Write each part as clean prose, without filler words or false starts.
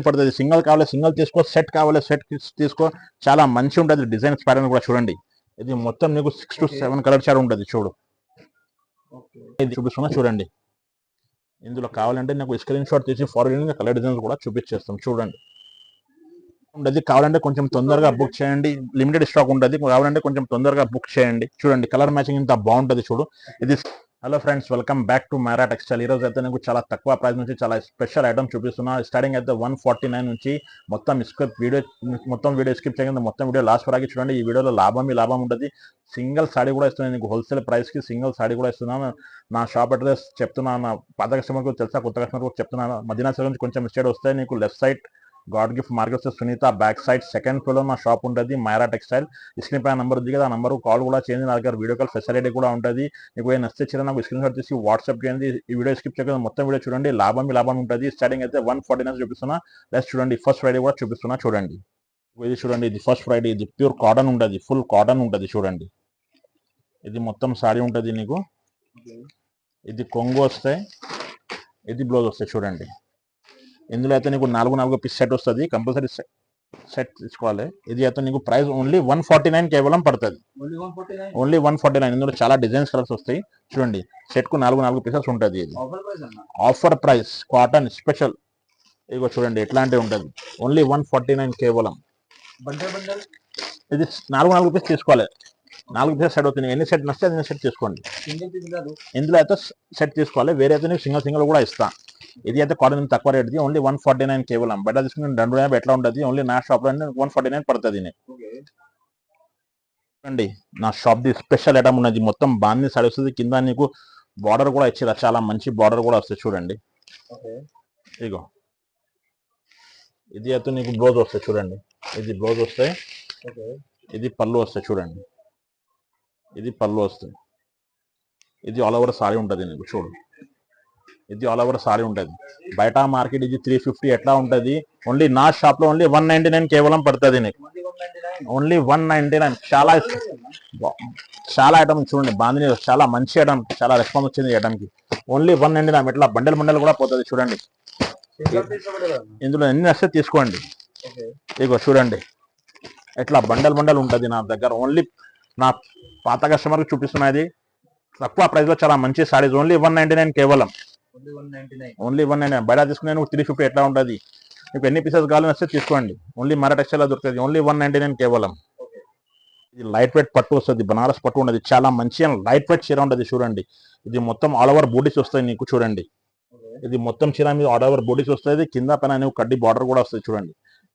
పడుతుంది. సింగిల్ కావాలి సింగిల్ తీసుకో, సెట్ కావాలి సెట్ తీసుకో. చాలా మంచి ఉంటుంది డిజైన్స్ ప్యాటర్న్ కూడా చూడండి. ఇది మొత్తం నీకు 6 to 7 కలర్ చార్ట్ ఉంటుంది చూడు. ఇది చూపిస్తున్నా చూడండి. ఇందులో కావాలంటే నాకు స్క్రీన్ షాట్ తీసి ఫార్వర్డ్ కలర్ డిజైన్స్ కూడా చూపించేస్తాం చూడండి. ఉండదు కావాలంటే కొంచెం తొందరగా బుక్ చేయండి. లిమిటెడ్ స్టాక్ ఉంటుంది, కావాలంటే కొంచెం తొందరగా బుక్ చేయండి. చూడండి కలర్ మ్యాచింగ్ ఇంత బాగుంటుంది చూడు. ఇది hello friends, welcome back to Maira textile. ఈ రోజు అయితే నాకు చాలా తక్కువ ప్రైస్ నుంచి చాలా స్పెషల్ ఐటమ్ చూపిస్తున్నా. స్టార్టింగ్ అయితే 149 నుంచి మొత్తం వీడియో స్కిప్ చేయకుండా మొత్తం వీడియో లాస్ట్ వరకు చూడండి. ఈ వీడియోలో లాభం ఉంటుంది. సింగిల్ సాడీ కూడా ఇస్తున్నాను నీకు, హోల్సేల్ ప్రైస్ కి సింగిల్ సాడీ కూడా ఇస్తున్నాను. నా షాప్ అడ్రస్ చెప్తున్నాను, నా పాత కస్టమర్కి తెలుసా, కొత్త కస్టమర్ చెప్తున్నాను. మదీనా సర్కిల్ నుంచి కొంచెం మిస్టేక్ వస్తాయి నీకు. Left side God gift market Sunitha back side second floor లో నా షాప్ ఉంటుంది, మైరా టెక్స్టైల్. స్క్రీన్ పైన నెంబర్ ఉంది కదా, ఆ నెంబర్ కాల్ కూడా చేయండి. నా దగ్గర వీడియో కాల్ ఫెసిలిటీ కూడా ఉంటుంది. మీకు ఏ నచ్చితే నాకు స్క్రీన్ షాట్ తీసి వాట్సాప్ చేయండి. ఈ వీడియో స్కిప్ చేయకుండా మొత్తం వీడియో చూడండి. లాభం ఉంటుంది. స్టార్టింగ్ అయితే 149 చూపిస్తున్నా. లెస్ చూడండి, ఫస్ట్ ఫ్రైడే కూడా చూపిస్తున్నా చూడండి. ఇది చూడండి, ఇది ఫస్ట్ ఫ్రైడే. ఇది ప్యూర్ కాటన్ ఉంటుంది, ఫుల్ కాటన్ ఉంటుంది చూడండి. ఇది మొత్తం సారీ ఉంటుంది నీకు. ఇది కొంగు వస్తాయి, ఇది బ్లౌజ్ వస్తాయి చూడండి. ఇందులో అయితే నీకు 4 పీస్ సెట్ వస్తుంది, కంపల్సరీ సెట్ తీసుకోవాలి. ఇది అయితే నీకు ప్రైస్ ఓన్లీ 149 కేవలం పడుతుంది. ఓన్లీ 149. ఇందులో చాలా డిజైన్స్ కలర్స్ వస్తాయి చూడండి. సెట్ కు 4 పీసెస్ ఉంటుంది. ఇది ఆఫర్ ప్రైస్, కాటన్ స్పెషల్. ఇగో చూడండి ఎట్లాంటివి ఉంటుంది. ఓన్లీ 149 కేవలం. ఇది 4 పీస్ తీసుకోవాలి. 4 పీసెస్ సెట్ అవుతుంది. ఎన్ని సెట్ నచ్చితే అన్ని సెట్ తీసుకోండి. ఇందులో అయితే సెట్ తీసుకోవాలి, వేరే అయితే నీకు సింగిల్ కూడా ఇస్తా. ఇది అయితే కాటన్ తక్కువ రేట్ది, ఓన్లీ 149 కేవలం. బయట తీసుకుని 2 ఎట్లా ఉంటుంది, ఓన్లీ నా షాప్ లో 149 పడుతుంది. చూడండి నా షాప్ ది స్పెషల్ ఐటమ్ ఉన్నది. మొత్తం బాందీ సారీ వస్తుంది, కింద నీకు బార్డర్ కూడా ఇచ్చారు, చాలా మంచి బార్డర్ కూడా వస్తుంది చూడండి. ఇగో ఇది అయితే నీకు బ్లౌజ్ వస్తాయి చూడండి. ఇది బ్లౌజ్ వస్తాయి, ఇది పళ్ళు వస్తాయి చూడండి. ఇది పళ్ళు వస్తుంది. ఇది ఆల్ ఓవర్ సారీ ఉంటుంది నీకు చూడు. ఇది ఆల్ ఓవర్ సారీ ఉంటుంది. బయట మార్కెట్ ఇది 350 ఎట్లా ఉంటుంది, ఓన్లీ నా షాప్ లో ఓన్లీ 199 కేవలం పడుతుంది నీకు. ఓన్లీ 199. చాలా ఐటమ్ చూడండి. బాందిని చాలా మంచి ఐటమ్, చాలా రెస్పాన్స్ వచ్చింది ఈ ఐటమ్ కి. ఓన్లీ 199. ఇట్లా బండల్ కూడా పోతుంది చూడండి. ఇందులో ఎన్ని వస్తే తీసుకోండి. ఇగో చూడండి ఎట్లా బండల్ ఉంటుంది నా దగ్గర. ఓన్లీ నా పాత కస్టమర్ కి చూపిస్తున్నది తక్కువ ప్రైస్ లో చాలా మంచి సారీస్. ఓన్లీ 199 కేవలం. ఓన్లీ 199. బయట తీసుకునే 350 ఎట్లా ఉంటుంది. మీకు ఎన్ని పీసెస్ కావాలని వస్తే తీసుకోండి. ఓన్లీ మైరా టెక్స్టైల్ లో దొరుకుతుంది. ఓన్లీ 199 కేవలం. ఇది లైట్ వెయిట్ పట్టు వస్తుంది, బనారస్ పట్టు ఉండదు. చాలా మంచి లైట్ వెయిట్ చీర ఉంటుంది చూడండి. ఇది మొత్తం ఆల్ ఓవర్ బూటీస్ వస్తాయి నీకు చూడండి. ఇది మొత్తం చీర మీద ఆల్ ఓవర్ బూటీస్ వస్తుంది. కింద పైన నీకు కడ్డీ బార్డర్ కూడా వస్తుంది చూడండి.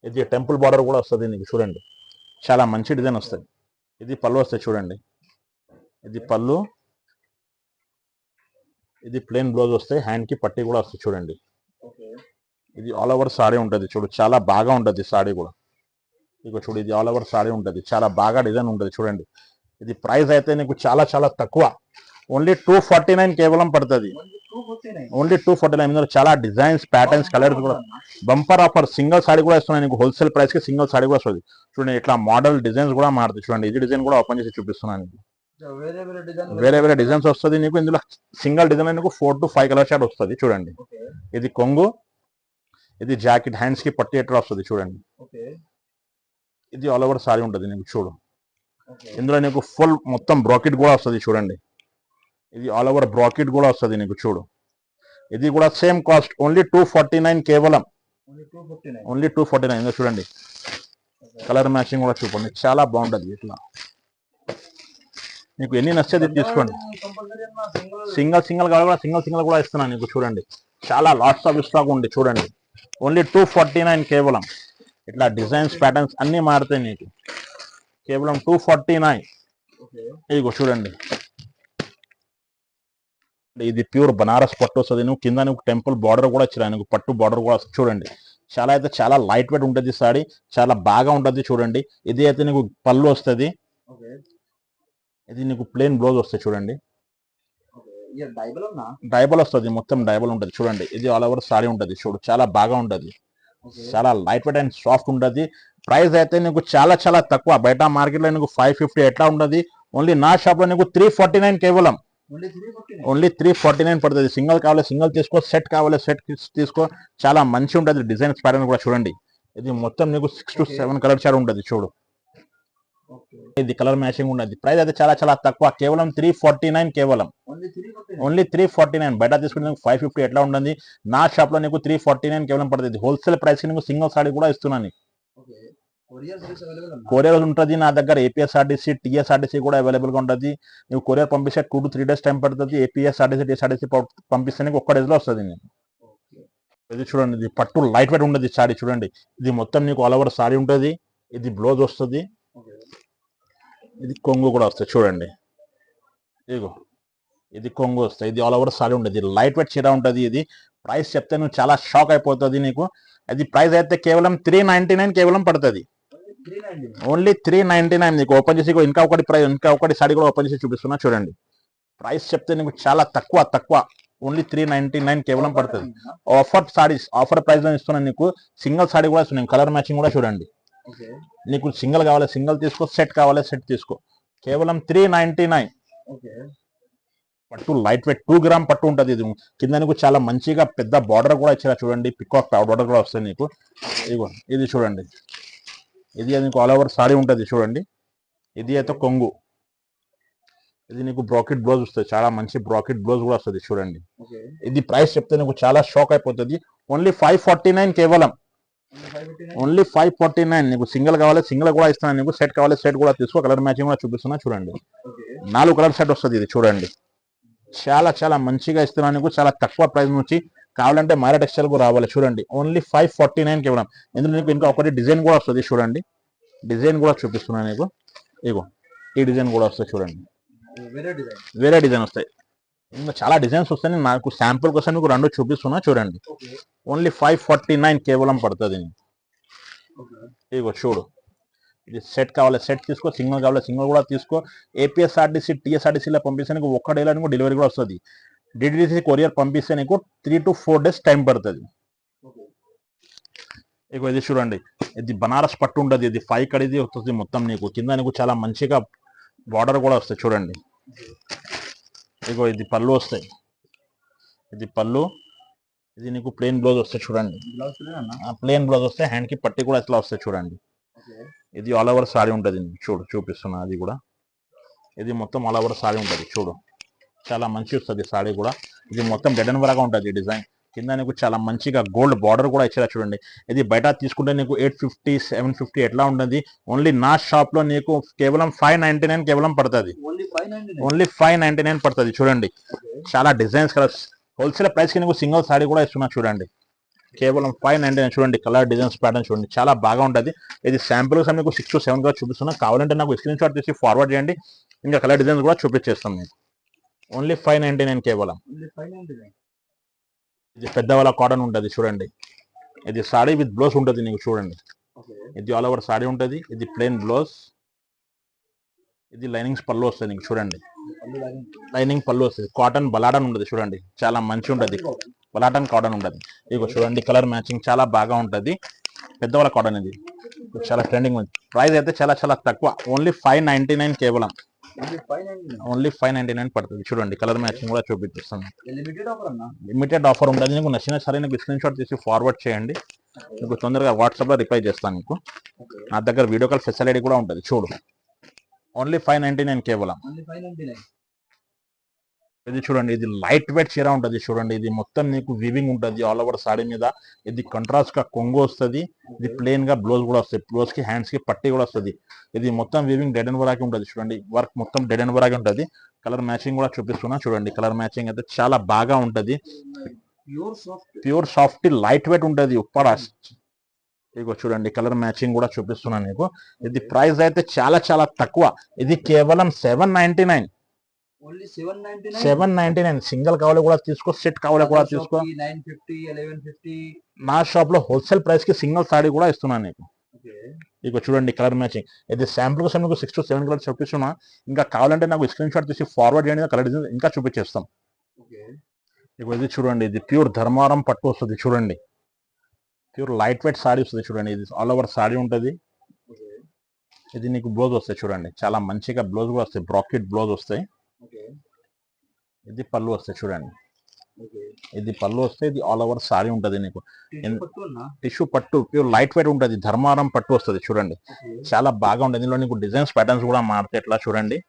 ఇది టెంపుల్ బార్డర్ కూడా వస్తుంది నీకు చూడండి. చాలా మంచి డిజైన్ వస్తుంది. ఇది పళ్ళు వస్తాయి చూడండి. ఇది పళ్ళు, ఇది ప్లెయిన్ బ్లౌజ్ వస్తాయి. హ్యాండ్ కి పట్టీ కూడా వస్తుంది చూడండి. ఇది ఆల్ ఓవర్ సారీ ఉంటుంది చూడు, చాలా బాగా ఉంటుంది సారీ కూడా. ఇక చూడు ఇది ఆల్ ఓవర్ సారీ ఉంటుంది, చాలా బాగా డిజైన్ ఉంటుంది చూడండి. ఇది ప్రైస్ అయితే నీకు చాలా తక్కువ, ఓన్లీ 249 కేవలం పడుతుంది. ఓన్లీ 249. ఇందులో చాలా డిజైన్స్, ప్యాటర్న్స్, కలర్స్ కూడా. బంపర్ ఆఫర్ సింగిల్ సారీ కూడా ఇస్తున్నాయి నీకు, హోల్సేల్ ప్రైస్ కి సింగిల్ సారీ కూడా వస్తుంది చూడండి. ఇట్లా మోడల్ డిజైన్స్ కూడా మారుతుంది చూడండి. ఇది డిజైన్ కూడా ఓపెన్ చేసి చూపిస్తున్నాను. వేరే డిజైన్స్ వస్తుంది నీకు. ఇందులో సింగిల్ డిజైన్ నీకు 4 to 5 కలర్ షాట్ వస్తుంది చూడండి. ఇది కొంగు, ఇది జాకెట్, హ్యాండ్స్ కి పట్టి ఎట్లా వస్తుంది చూడండి. ఇది ఆల్ ఓవర్ సారీ ఉంటుంది నీకు చూడు. ఇందులో నీకు ఫుల్ మొత్తం బ్రాకెట్ కూడా వస్తుంది చూడండి. ఇది ఆల్ ఓవర్ బ్రాకెట్ కూడా వస్తుంది నీకు చూడు. ఇది కూడా సేమ్ కాస్ట్, ఓన్లీ 249 కేవలం. ఓన్లీ 249. ఇందులో చూడండి కలర్ మ్యాచింగ్ కూడా చూపండి, చాలా బాగుంటుంది. ఇట్లా నీకు ఎన్ని నచ్చేది తీసుకోండి. సింగిల్ కావాలి, సింగిల్ కూడా ఇస్తున్నాను నీకు చూడండి. చాలా లాట్స్ ఆఫ్ స్టాక్ ఉంది చూడండి. ఓన్లీ 249 కేవలం. ఇట్లా డిజైన్స్, ప్యాటర్న్స్ అన్ని మారుతాయి నీకు. కేవలం 249. ఇదిగో చూడండి. ఇది ప్యూర్ బనారస్ పట్టు వస్తుంది. నువ్వు కింద నువ్వు టెంపుల్ బార్డర్ కూడా ఇచ్చిన నీకు, పట్టు బార్డర్ కూడా చూడండి. చాలా లైట్ వెయిట్ ఉంటుంది సారీ, చాలా బాగా ఉంటుంది చూడండి. ఇది అయితే నీకు పళ్ళు వస్తుంది. ఇది నీకు ప్లెయిన్ బ్లౌజ్ వస్తుంది చూడండి. డైబల్ వస్తుంది, మొత్తం డైబల్ ఉంటుంది చూడండి. ఇది ఆల్ ఓవర్ సారీ ఉంటుంది చూడు, చాలా బాగా ఉంటుంది. చాలా లైట్ వెయిట్ అండ్ సాఫ్ట్ ఉంటుంది. ప్రైస్ అయితే నీకు చాలా తక్కువ. బయట మార్కెట్ లో నీకు 550 ఎట్లా ఉంటుంది, ఓన్లీ నా షాప్ లో నీకు 349 కేవలం. ఓన్లీ 349 పడుతుంది. సింగిల్ కావాలి సింగిల్ తీసుకో, సెట్ కావాలి సెట్ తీసుకో. చాలా మంచి ఉంటుంది డిజైన్స్ ప్యాటర్న్ కూడా చూడండి. ఇది మొత్తం నీకు 6 to 7 కలర్ చార్ట్ ఉంటుంది చూడు. ఇది కలర్ మ్యాచింగ్ ఉన్నది. ప్రైస్ అయితే చాలా చాలా తక్కువ, కేవలం 349. కేవలం ఓన్లీ 349. బయట తీసుకుంటే 550 ఎట్లా ఉంటుంది. నా షాప్ లో నీకు 349 కేవలం పడుతుంది. హోల్సేల్ ప్రైస్ కి నీకు సింగిల్ సాడీ కూడా ఇస్తున్నాను. కొరియర్ ఉంటుంది నా దగ్గర. ఏపీఎస్ఆర్టీసీ టీఎస్ఆర్టీసీ కూడా అవైలబుల్ గా ఉంటుంది. నువ్వు కొరియర్ పంపిస్తే 2 to 3 days టైం పడుతుంది. ఏపీఎస్ఆర్టీసీ టీఎస్ఆర్టీసీ పంపిస్తే నీకు 1 day లో వస్తుంది. ఇది చూడండి, ఇది పట్టు లైట్ వెయిట్ ఉంటుంది సాడీ చూడండి. ఇది మొత్తం నీకు ఆల్ ఓవర్ సాడీ ఉంటుంది. ఇది బ్లౌజ్ వస్తుంది, ఇది కొంగు కూడా వస్తుంది చూడండి. ఇదిగో ఇది కొంగు వస్తుంది, ఇది ఆల్ ఓవర్ సారీ ఉంటుంది. లైట్ వెయిట్ చీర ఉంటుంది. ఇది ప్రైస్ చెప్తే నువ్వు చాలా షాక్ అయిపోతుంది నీకు. అది ప్రైస్ అయితే కేవలం 399 కేవలం పడుతుంది. ఓన్లీ 399. నీకు ఓపెన్ చేసి ఇంకా ఒకటి సారీ కూడా ఓపెన్ చేసి చూపిస్తున్నా చూడండి. ప్రైస్ చెప్తే నీకు చాలా తక్కువ. ఓన్లీ 399 కేవలం పడుతుంది. ఆఫర్ సారీస్ ఆఫర్ ప్రైస్ లో ఇస్తున్నాను నీకు. సింగిల్ సారీ కూడా ఇస్తున్నాను. కలర్ మ్యాచింగ్ కూడా చూడండి. నీకు సింగిల్ కావాలి సింగిల్ తీసుకో, సెట్ కావాలి సెట్ తీసుకో. కేవలం 399. పట్టు లైట్ వెయిట్ 2 గ్రామ్ పట్టు ఉంటుంది. ఇది కింద నీకు చాలా మంచిగా పెద్ద బార్డర్ కూడా ఇచ్చారా చూడండి. పికాక్ బార్డర్ కూడా వస్తుంది నీకు. ఇదిగో ఇది చూడండి, ఇది నీకు ఆల్ ఓవర్ సారీ ఉంటుంది చూడండి. ఇది అయితే కొంగు, ఇది నీకు బ్రాకెట్ బ్లౌజ్ వస్తుంది. చాలా మంచి బ్రాకెట్ బ్లౌజ్ కూడా వస్తుంది చూడండి. ఇది ప్రైస్ చెప్తే నీకు చాలా షాక్ అయిపోతుంది. ఓన్లీ 549 కేవలం. ఓన్లీ 549. నీకు సింగిల్ కావాలి సింగిల్ కూడా ఇస్తున్నాను నీకు. సెట్ కావాలి సెట్ కూడా తీసుకో. కలర్ మ్యాచింగ్ కూడా చూపిస్తున్నా చూడండి. 4 కలర్ సెట్ వస్తుంది ఇది చూడండి. చాలా మంచిగా ఇస్తున్నాను నీకు. చాలా తక్కువ ప్రైస్ నుంచి. కావాలంటే మారా టెక్స్టైల్ కూడా రావాలి చూడండి. ఓన్లీ 549 కేవలం. ఇందులో నీకు ఇంకా ఒకటి డిజైన్ కూడా వస్తుంది చూడండి. డిజైన్ కూడా చూపిస్తున్నాను నీకు. ఇగో ఈ డిజైన్ కూడా వస్తుంది చూడండి. వేరే డిజైన్ వస్తాయి. ఇంకా చాలా డిజైన్స్ వస్తాయి. నాకు శాంపుల్ కోసం మీకు 2 చూపిస్తున్నా చూడండి. ఓన్లీ 549 కేవలం పడుతుంది. ఇగో చూడు, ఇది సెట్ కావాలి సెట్ తీసుకో, సింగిల్ కావాలి సింగిల్ కూడా తీసుకో. ఏపీఎస్ఆర్టీసీ టీఎస్ఆర్టీసీలో పంపిస్తే నీకు 1 day నీకు డెలివరీ కూడా వస్తుంది. డిటిడిసి కొరియర్ పంపిస్తే నీకు 3 to 4 days టైం పడుతుంది. ఇగో ఇది చూడండి, ఇది బనారస్ పట్టు ఉంటుంది. ఇది 5 కడిది వస్తుంది మొత్తం నీకు. కింద నీకు చాలా మంచిగా బార్డర్ కూడా వస్తుంది చూడండి. ఇగో ఇది పళ్ళు వస్తాయి. ఇది పళ్ళు, ఇది నీకు ప్లెయిన్ బ్లౌజ్ వస్తాయి చూడండి. ప్లెయిన్ బ్లౌజ్ వస్తే హ్యాండ్ కి పట్టి కూడా ఇట్లా వస్తాయి చూడండి. ఇది ఆల్ ఓవర్ సారీ ఉంటుంది చూడు, చూపిస్తున్నా. అది కూడా ఇది మొత్తం ఆల్ ఓవర్ సారీ ఉంటుంది చూడు. చాలా మంచి వస్తుంది సారీ కూడా. ఇది మొత్తం డెడ్ అండ్ వరగా ఉంటుంది డిజైన్. కింద నీకు చాలా మంచిగా గోల్డ్ బార్డర్ కూడా ఇచ్చారా చూడండి. ఇది బయట తీసుకుంటే నీకు 850 750 ఎట్లా ఉంటుంది. ఓన్లీ నా షాప్ లో నీకు కేవలం 599 కేవలం పడుతుంది. ఓన్లీ 599 పడుతుంది చూడండి. చాలా డిజైన్స్ కలర్స్. హోల్సేల్ ప్రైస్ కి నీకు సింగిల్ సారీ కూడా ఇస్తున్నా చూడండి. కేవలం 599 చూడండి. కలర్ డిజైన్స్ ప్యాటర్న్ చూడండి, చాలా బాగా ఉంటుంది. ఇది శాంపుల్ మీకు 6 to 7 కూడా చూపిస్తున్నా. కావాలంటే నాకు స్క్రీన్ షాట్ తీసి ఫార్వర్డ్ చేయండి. ఇంకా కలర్ డిజైన్స్ కూడా చూపించేస్తాం మీకు. ఓన్లీ 599 కేవలం. ఇది పెద్దవాళ్ళ కాటన్ ఉంటుంది చూడండి. ఇది సాడీ విత్ బ్లౌజ్ ఉంటుంది నీకు చూడండి. ఇది ఆల్ ఓవర్ సాడీ ఉంటుంది. ఇది ప్లెయిన్ బ్లౌజ్, ఇది లైనింగ్స్ పళ్ళు వస్తుంది నీకు చూడండి. లైనింగ్ పళ్ళు వస్తుంది. కాటన్ బలాటన్ ఉంటుంది చూడండి, చాలా మంచి ఉంటుంది. బలాటన్ కాటన్ ఉంటుంది. ఇక చూడండి కలర్ మ్యాచింగ్ చాలా బాగా ఉంటుంది. పెద్దవాళ్ళ కాటన్ ఇది చాలా ట్రెండింగ్ ఉంది. ప్రైస్ అయితే చాలా తక్కువ. ఓన్లీ 599 కేవలం. ఓన్లీ 599 పడుతుంది చూడండి. కలర్ మ్యాచింగ్ కూడా చూపిస్తాను. లిమిటెడ్ ఆఫర్ ఉంటుంది. నీకు నచ్చిన సరే నీకు స్క్రీన్ షాట్ తీసి ఫార్వర్డ్ చేయండి. నీకు తొందరగా వాట్సాప్ లో రిప్లై చేస్తాను. నీకు నా దగ్గర వీడియో కాల్ ఫెసిలిటీ కూడా ఉంటుంది చూడు. ఓన్లీ 599 కేవలం. ఇది చూడండి, ఇది లైట్ వెయిట్ చీర ఉంటుంది చూడండి. ఇది మొత్తం నీకు వీవింగ్ ఉంటుంది ఆల్ ఓవర్ సాడీ మీద. ఇది కంట్రాస్ట్ గా కొంగు వస్తుంది. ఇది ప్లెయిన్ గా బ్లౌజ్ కూడా వస్తుంది. బ్లౌజ్ కి హ్యాండ్స్ కి పట్టి కూడా వస్తుంది. ఇది మొత్తం వీవింగ్ డెడ్ అండ్ వరాకి ఉంటుంది చూడండి. వర్క్ మొత్తం డెడ్ అండ్ వరాకి ఉంటుంది. కలర్ మ్యాచింగ్ కూడా చూపిస్తున్నా చూడండి. కలర్ మ్యాచింగ్ అయితే చాలా బాగా ఉంటుంది. ప్యూర్ సాఫ్ట్ లైట్ వెయిట్ ఉంటుంది. ఉప్పరా ఇగో చూడండి కలర్ మ్యాచింగ్ కూడా చూపిస్తున్నాను నీకు. ఇది ప్రైస్ అయితే చాలా తక్కువ. ఇది కేవలం 799. 799. సింగిల్ కావాలి కూడా తీసుకో, సెట్ కావాలి కూడా తీసుకో. 950 1150. నా షాప్ లో హోల్సేల్ ప్రైస్ కి సింగిల్ సారీ కూడా ఇస్తున్నాను నీకు. ఇక చూడండి కలర్ మ్యాచింగ్. ఇది శాంపుల్ కోసం మీకు 6 to 7 కలర్స్ చూపిస్తున్నా. ఇంకా కావాలంటే నాకు స్క్రీన్ షాట్ తీసి ఫార్వర్డ్ చేయండి. కలర్ డిజైన్ ఇంకా చూపించేస్తాం. ఇక ఇది చూడండి, ఇది ప్యూర్ ధర్మారం పట్టు వస్తుంది చూడండి. ప్యూర్ లైట్ వెయిట్ సారీ వస్తుంది చూడండి. ఇది ఆల్ ఓవర్ సారీ ఉంటుంది. ఇది నీకు బ్లౌజ్ వస్తాయి చూడండి. చాలా మంచిగా బ్లౌజ్ కూడా వస్తాయి. బ్రాకెట్ బ్లౌజ్ వస్తాయి. ఇది పళ్ళు వస్తాయి చూడండి. ఓకే. ఇది పళ్ళు వస్తే ఇది ఆల్ ఓవర్ సారీ ఉంటది నీకు. టిష్యూ పట్టు అన్నా? టిష్యూ పట్టు ప్యూర్ లైట్ వెయిట్ ఉంటది. ధర్మారం పట్టు వస్తుంది చూడండి. ఓకే. చాలా బాగా ఉంటుంది. ఇందులో నీకు డిజైన్స్ ప్యాటర్న్స్ కూడా మారుతాయి. ఎట్లా చూడండి.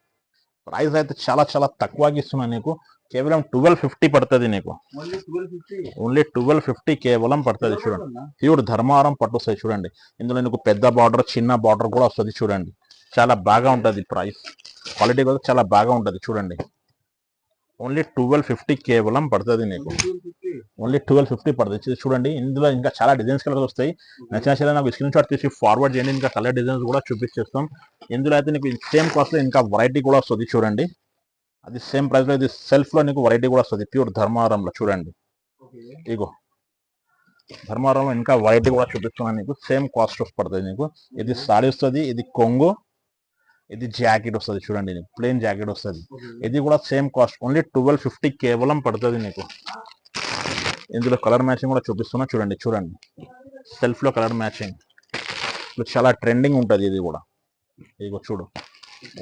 ప్రైస్ అయితే చాలా చాలా తక్కువగా ఇస్తున్నా నీకు. కేవలం 1250 పడుతుంది నీకు. ఓన్లీ 1250. ఓన్లీ 1250 కేవలం పడుతుంది చూడండి. అన్నా? ప్యూర్ ధర్మారం పట్టు వస్తుంది చూడండి. ఇందులో నీకు పెద్ద బార్డర్ చిన్న బార్డర్ కూడా వస్తుంది చూడండి. చాలా బాగా ఉంటుంది. ప్రైస్ క్వాలిటీ కూడా చాలా బాగా ఉంటుంది చూడండి. ఓన్లీ 1250 కేవలం పడుతుంది నీకు. ఓన్లీ 1250. ఓన్లీ 1250 పడుతుంది. ఇది చూడండి. ఇందులో ఇంకా చాలా డిజైన్స్ కలర్స్ వస్తాయి. నచ్చిన నాకు స్క్రీన్ షాట్ తీసి ఫార్వర్డ్ చేయండి. ఇంకా కలర్ డిజైన్స్ కూడా చూపించేస్తాం. ఇందులో అయితే నీకు సేమ్ కాస్ట్ లో ఇంకా వెరైటీ కూడా వస్తుంది చూడండి. అది సేమ్ ప్రైస్ లో ఇది సెల్ఫ్ లో నీకు వెరైటీ కూడా వస్తుంది. ప్యూర్ ధర్మారంలో చూడండి. ఓకే. ఇగో ధర్మారంలో ఇంకా వెరైటీ కూడా చూపిస్తున్నాను నీకు. సేమ్ కాస్ట్ పడుతుంది నీకు. ఇది సారీ వస్తుంది. ఇది కొంగు. ఇది జాకెట్ వస్తుంది చూడండి. నీకు ప్లెయిన్ జాకెట్ వస్తుంది. ఓకే. ఇది కూడా సేమ్ కాస్ట్ ఓన్లీ 1250 కేవలం పడుతుంది నీకు. ఇందులో కలర్ మ్యాచింగ్ కూడా చూపిస్తున్నా చూడండి. చూడండి సెల్ఫ్ లో కలర్ మ్యాచింగ్ చాలా ట్రెండింగ్ ఉంటుంది. ఇది కూడా ఇగో చూడు.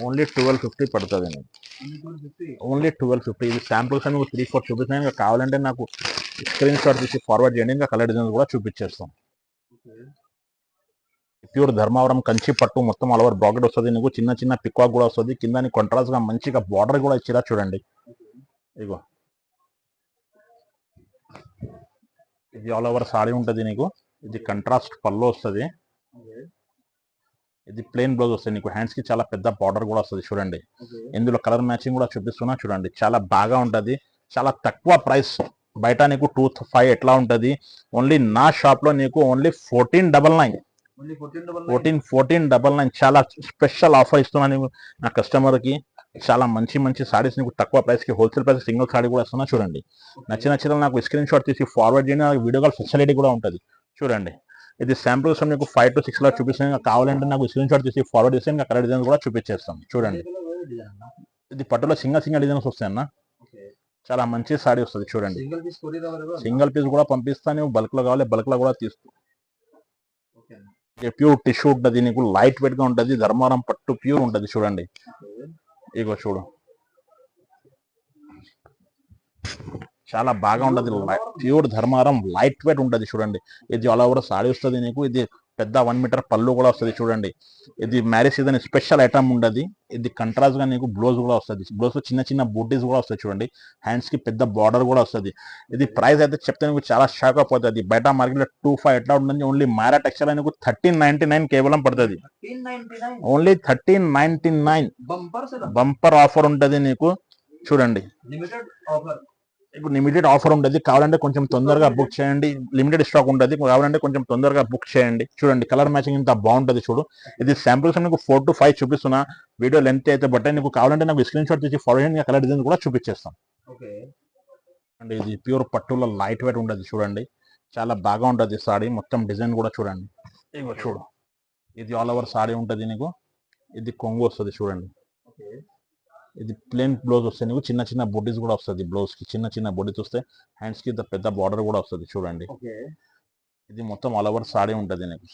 ఓన్లీ 1250 పడుతుంది నీకు. ఓన్లీ 1250. ఓన్లీ 1250. ఇది శాంపుల్స్ అని 3-4 చూపిస్తున్నాను. ఇంకా కావాలంటే నాకు స్క్రీన్ షాట్ తీసి ఫార్వర్డ్ చేయండి. ఇంకా కలర్ డిజైన్స్ కూడా చూపించేస్తాం. ఓకే. ప్యూర్ ధర్మవరం కంచి పట్టు మొత్తం ఆల్ ఓవర్ బ్రాకెట్ వస్తుంది నీకు. చిన్న చిన్న పిక్వాక్ కూడా వస్తుంది. కింద కాంట్రాస్ట్ గా మంచిగా బార్డర్ కూడా ఇచ్చిరా చూడండి. ఇగో ఇది ఆల్ ఓవర్ సారీ ఉంటుంది నీకు. ఇది కంట్రాస్ట్ పళ్ళు వస్తుంది. ఓకే. ఇది ప్లెయిన్ బ్లౌజ్ వస్తుంది నీకు. హ్యాండ్స్ కి చాలా పెద్ద బార్డర్ కూడా వస్తుంది చూడండి. ఓకే. ఇందులో కలర్ మ్యాచింగ్ కూడా చూపిస్తున్నా చూడండి. చాలా బాగా ఉంటది. చాలా తక్కువ ప్రైస్. బయట నీకు 2,500 ఎట్లా ఉంటది. ఓన్లీ నా షాప్ లో నీకు ఓన్లీ 1499. ఓన్లీ 1499. 1499 చాలా స్పెషల్ ఆఫర్ ఇస్తున్నాను నా కస్టమర్ కి. చాలా మంచి మంచి సారీస్ నీకు తక్కువ ప్రైస్ కి హోల్సేల్ ప్రైస్ సింగిల్ సారీ కూడా ఇస్తున్నా చూడండి. నచ్చిన నాకు స్క్రీన్ షాట్ తీసి ఫార్వర్డ్ చేయండి. నాకు వీడియో కాల్ ఫెసిలిటీ కూడా ఉంటుంది చూడండి. ఇది శాంపుల్స్ మీకు 5 to 6 లా చూపిస్తాను. కావాలంటే నాకు స్క్రీన్ షాట్ తీసి ఫార్వర్డ్ చేస్తే ఇంకా కలర్ డిజైన్స్ కూడా చూపించేస్తాం చూడండి. ఇది పట్టులో సింగల్ డిజైన్స్ వస్తాయి అన్న. ఓకే. చాలా మంచి సారీ వస్తుంది చూడండి. Single piece courier available. Single piece కూడా పంపిస్తాను. బల్క్ లో కావాలి బల్క్ లో కూడా తీసుకో. ఓకే. ప్యూర్ టిష్యూ ఉంటుంది నీకు. లైట్ వెయిట్ గా ఉంటుంది. ధర్మారం పట్టు ప్యూర్ ఉంటుంది చూడండి. ఓకే. ఇగో చూడు. చాలా బాగా ఉంటది. ప్యూర్ ధర్మారం లైట్ వెయిట్ ఉంటది చూడండి. ఇది ఆల్ ఓవర్ సారీ వస్తుంది నీకు. ఇది పెద్ద 1 మీటర్ పళ్ళు కూడా వస్తుంది చూడండి. ఇది మ్యారేజ్ సీజన్ స్పెషల్ ఐటమ్ ఉండదు. ఇది కంట్రాస్ట్ గా నీకు బ్లౌజ్ కూడా వస్తుంది. బ్లౌజ్ లో చిన్న చిన్న బూటీస్ కూడా వస్తాయి చూడండి. హ్యాండ్స్ కి పెద్ద బార్డర్ కూడా వస్తుంది. ఇది ప్రైస్ అయితే చెప్తే నీకు చాలా షాక్ అయిపోతుంది. బయట మార్కెట్ లో 2,500 ఎట్లా ఉంటుంది. ఓన్లీ మారా టెక్స్టైల్ నీకు 1399 కేవలం పడుతుంది. 1399. Only 1399 bumper cell. Bumper offer ఉంటది నీకు చూడండి. Limited offer. ఇప్పుడు లిమిటెడ్ ఆఫర్ ఉంటుంది. కావాలంటే కొంచెం తొందరగా బుక్ చేయండి. లిమిటెడ్ స్టాక్ ఉంటుంది. కావాలంటే కొంచెం తొందరగా బుక్ చేయండి. చూడండి కలర్ మ్యాచింగ్ ఇంత బాగుంటుంది చూడు. ఇది శాంపుల్స్ నీకు 4 to 5 చూపిస్తున్నా. వీడియో లెంత్ అయితే బట్టే నీకు కావాలంటే నాకు స్క్రీన్ షాట్ తీసి ఫాలో చేయండి. కలర్ డిజైన్ కూడా చూపించేస్తాం. ఓకే. అండి ఇది ప్యూర్ పట్టులో లైట్ వెయిట్ ఉంటుంది చూడండి. చాలా బాగా ఉంటుంది సారీ. మొత్తం డిజైన్ కూడా చూడండి. ఇగో చూడు. ఇది ఆల్ ఓవర్ సారీ ఉంటుంది నీకు. ఇది కొంగు వస్తుంది చూడండి. ఓకే. ఇది ప్లెయిన్ బ్లౌజ్ వస్తాయి నీకు. చిన్న చిన్న బొడ్డీస్ కూడా వస్తుంది. బ్లౌజ్ కి చిన్న చిన్న బొడ్డీస్ వస్తాయి. హ్యాండ్స్ కి పెద్ద బార్డర్ కూడా వస్తుంది చూడండి. ఓకే. ఇది మొత్తం ఆల్ ఓవర్ సారీ ఉంటుంది నీకు.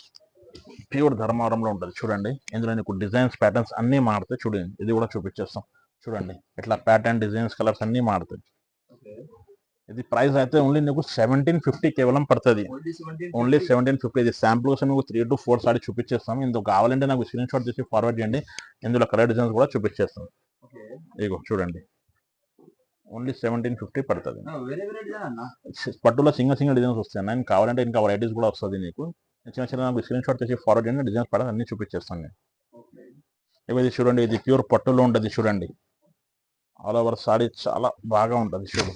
ప్యూర్ ధర్మారంలో ఉంటుంది చూడండి. ఇందులో నీకు డిజైన్స్ ప్యాటర్న్స్ అన్ని మారుతాయి చూడండి. ఇది కూడా చూపించేస్తాం చూడండి. ఇట్లా ప్యాటర్న్ డిజైన్స్ కలర్స్ అన్ని మారుతాయి. ఓకే. ఇది ప్రైస్ అయితే ఓన్లీ నీకు 1750 కేవలం పడుతుంది. ఓన్లీ 1750. ఓన్లీ 1750. ఇది శాంపుల్స్ మీకు 3 to 4 సారీ చూపించేస్తాం. ఇందులో కావాలంటే నాకు స్క్రీన్ షాట్ తీసి ఫార్వర్డ్ చేయండి. ఇందులో కలర్ డిజైన్స్ కూడా చూపించేస్తాం. ఓకే. ఇగో చూడండి. ఓన్లీ 1750 పడుతుంది. వేరే వేరే డిజైన్ అన్న. పట్టులో సింగిల్ డిజైన్స్ వస్తాయి అన్న. కావాలంటే ఇంకా వెరైటీస్ కూడా వస్తుంది నీకు. చిన్న నాకు స్క్రీన్ షాట్ తీసి ఫార్వర్డ్ చేయండి. డిజైన్స్ పడాలి అన్ని చూపించేస్తాను నేను. ఓకే. ఇది చూడండి. ఇది ప్యూర్ పట్టులో ఉంటుంది చూడండి. ఆల్ ఓవర్ సారీ చాలా బాగా ఉంటుంది చూడు.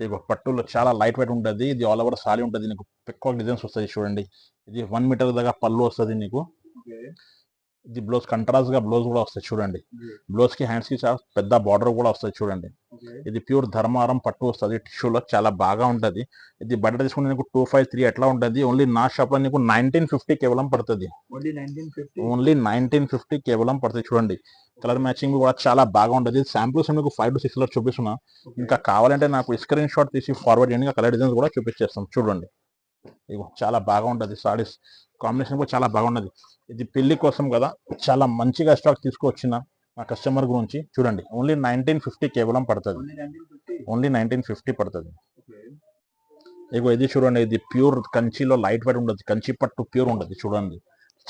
ఇగో పట్టులో చాలా లైట్ వెయిట్ ఉంటుంది. ఇది ఆల్ ఓవర్ సారీ ఉంటుంది నీకు. పికాక్ డిజైన్స్ వస్తుంది చూడండి. ఇది 1 మీటర్ దాకా పళ్ళు వస్తుంది నీకు. ఓకే. ఇది బ్లౌజ్ కంట్రాస్ట్ గా బ్లౌజ్ కూడా వస్తుంది చూడండి. జీ. బ్లౌజ్ కి హ్యాండ్స్ కి చాలా పెద్ద బార్డర్ కూడా వస్తుంది చూడండి. ఓకే. ఇది ప్యూర్ ధర్మారం పట్టు వస్తుంది. టిష్యూలో చాలా బాగా ఉంటది. ఇది బయట తీసుకుంటే నీకు 253 ఎట్లా ఉంటుంది. ఓన్లీ నా షాప్ లో నీకు 1950 కేవలం పడుతుంది. ఓన్లీ 1950. ఓన్లీ 1950 కేవలం పడుతుంది చూడండి. కలర్ మ్యాచింగ్ కూడా చాలా బాగా ఉంటుంది. శాంపుల్స్ మీకు 5 to 6 లో చూపిస్తున్నా. ఇంకా కావాలంటే నాకు స్క్రీన్ షాట్ తీసి ఫార్వర్డ్ చేయండి. కలర్ డిజైన్స్ కూడా చూపించేస్తాం చూడండి. ఇగో చాలా బాగా ఉంటుంది. సారీస్ కాంబినేషన్ కూడా చాలా బాగున్నది. ఇది పెళ్లి కోసం కదా. చాలా మంచిగా స్టాక్ తీసుకొచ్చిన మా కస్టమర్ గురించి చూడండి. ఓన్లీ 1950 కేవలం పడుతుంది. ఓన్లీ 1950. ఓన్లీ 1950 పడుతుంది. ఓకే. ఇగో ఇది చూడండి, ఇది ప్యూర్ కంచిలో లైట్ వెయిట్ ఉంటుంది. కంచి పట్టు ప్యూర్ ఉంటుంది చూడండి.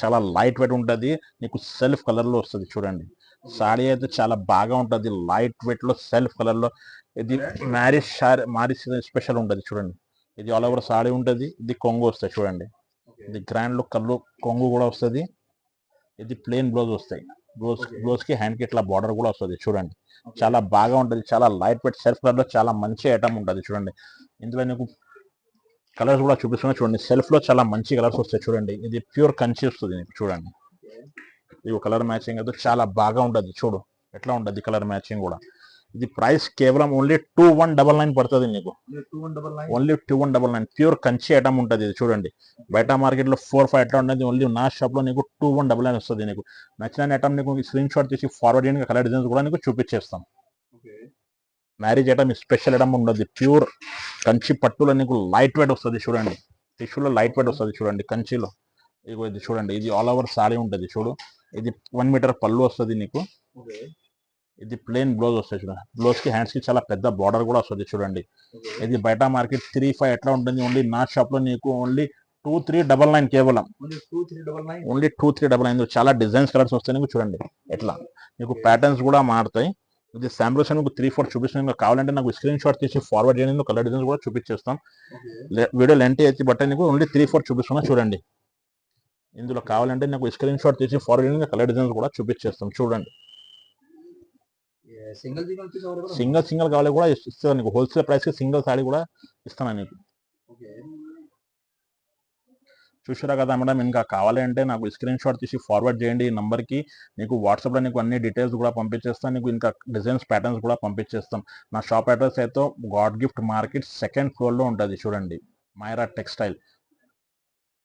చాలా లైట్ వెయిట్ ఉంటుంది. నీకు సెల్ఫ్ కలర్లో వస్తుంది చూడండి. సాడీ అయితే చాలా బాగా ఉంటుంది. లైట్ వెయిట్లో సెల్ఫ్ కలర్లో. ఇది మ్యారేజ్ స్పెషల్ ఉంటుంది చూడండి. ఇది ఆల్ ఓవర్ సాడీ ఉంటుంది. ఇది కొంగు వస్తాయి చూడండి. ఓకే. ఇది గ్రాండ్లో కళ్ళు కొంగు కూడా వస్తుంది. ఇది ప్లెయిన్ బ్లౌజ్ వస్తాయి. బ్లౌజ్కి హ్యాండ్కి ఇట్లా బార్డర్ కూడా వస్తుంది చూడండి. ఓకే. చాలా బాగా ఉంటుంది. చాలా లైట్ వెయిట్ సెల్ఫ్ కలర్లో చాలా మంచి ఐటమ్ ఉంటుంది చూడండి. ఇందులో నీకు కలర్స్ కూడా చూపిస్తున్నా చూడండి. సెల్ఫ్లో చాలా మంచి కలర్స్ వస్తాయి చూడండి. ఇది ప్యూర్ కంచి వస్తుంది నీకు చూడండి. ఇది కలర్ మ్యాచింగ్ అయితే చాలా బాగా ఉంటుంది. చూడు ఎట్లా ఉంటుంది కలర్ మ్యాచింగ్ కూడా. ఇది ప్రైస్ కేవలం ఓన్లీ 2199 పడుతుంది నీకు. Only 2199. Only 2199 pure Kanchi item ఉంటుంది ఇది చూడండి. బయట మార్కెట్లో 4-5 ఎట్లా ఉంటుంది, ఓన్లీ నా షాప్లో నీకు 2199 వస్తుంది. నీకు నచ్చిన ఐటమ్ నీకు స్క్రీన్ షాట్ తీసి ఫార్వర్డ్ చేయడానికి కలర్ డిజైన్స్ కూడా నీకు చూపించేస్తాం. Okay. Marriage item special item ఉండదు. ప్యూర్ కంచి పట్టులో నీకు లైట్ వెయిట్ వస్తుంది చూడండి. టిష్యూలో లైట్ వెయిట్ వస్తుంది చూడండి కంచిలో. ఇగో ఇది చూడండి. ఇది ఆల్ ఓవర్ సాడీ ఉంటుంది చూడు. ఇది 1 మీటర్ పళ్ళు వస్తుంది నీకు. ఓకే. ఇది ప్లెయిన్ బ్లౌజ్ వస్తుంది చూడండి. బ్లౌజ్కి హ్యాండ్స్కి చాలా పెద్ద బార్డర్ కూడా వస్తుంది చూడండి. ఓకే. ఇది బయట మార్కెట్ 3-5 ఎట్లా ఉంటుంది, ఓన్లీ నా షాప్లో నీకు ఓన్లీ 2399 కేవలం. ఓన్లీ 2399. ఓన్లీ 2399. చాలా డిజైన్స్ కలర్స్ వస్తాయి నీకు చూడండి. ఎట్లా నీకు ప్యాటర్న్స్ కూడా మారుతాయి. ఇది శాంపుల్స్ మీకు 3-4 చూపిస్తున్నాను. కావాలంటే నాకు స్క్రీన్ షాట్ తీసి ఫార్వర్డ్ చేయడానికి కలర్ డిజైన్స్ కూడా చూపించేస్తాం. ఓకే. వీడియో లెంత్ అయితే బట్ట నీకు ఓన్లీ 3-4 చూపిస్తున్నా చూడండి. ఇందులో కావాలంటే నాకు స్క్రీన్ షాట్ తీసి ఫార్వర్డ్ చేయడానికి కలర్ డిజైన్స్ కూడా చూపించేస్తాం చూడండి. Single piece available. సింగిల్ కావాలి కూడా ఇస్తాను నీకు. హోల్సేల్ ప్రైస్కి సింగిల్ సాడీ కూడా ఇస్తాను నీకు. ఓకే. చూసారా కదా మేడం. ఇంకా కావాలంటే నాకు స్క్రీన్ షాట్ తీసి ఫార్వర్డ్ చేయండి ఈ నంబర్కి. నీకు వాట్సాప్లో నీకు అన్ని డీటెయిల్స్ కూడా పంపించేస్తాను. నీకు ఇంకా డిజైన్స్ ప్యాటర్న్స్ కూడా పంపించేస్తాం. నా షాప్ అడ్రస్ అయితే గాడ్ గిఫ్ట్ మార్కెట్ 2nd ఫ్లోర్లో ఉంటుంది చూడండి. మైరా టెక్స్టైల్.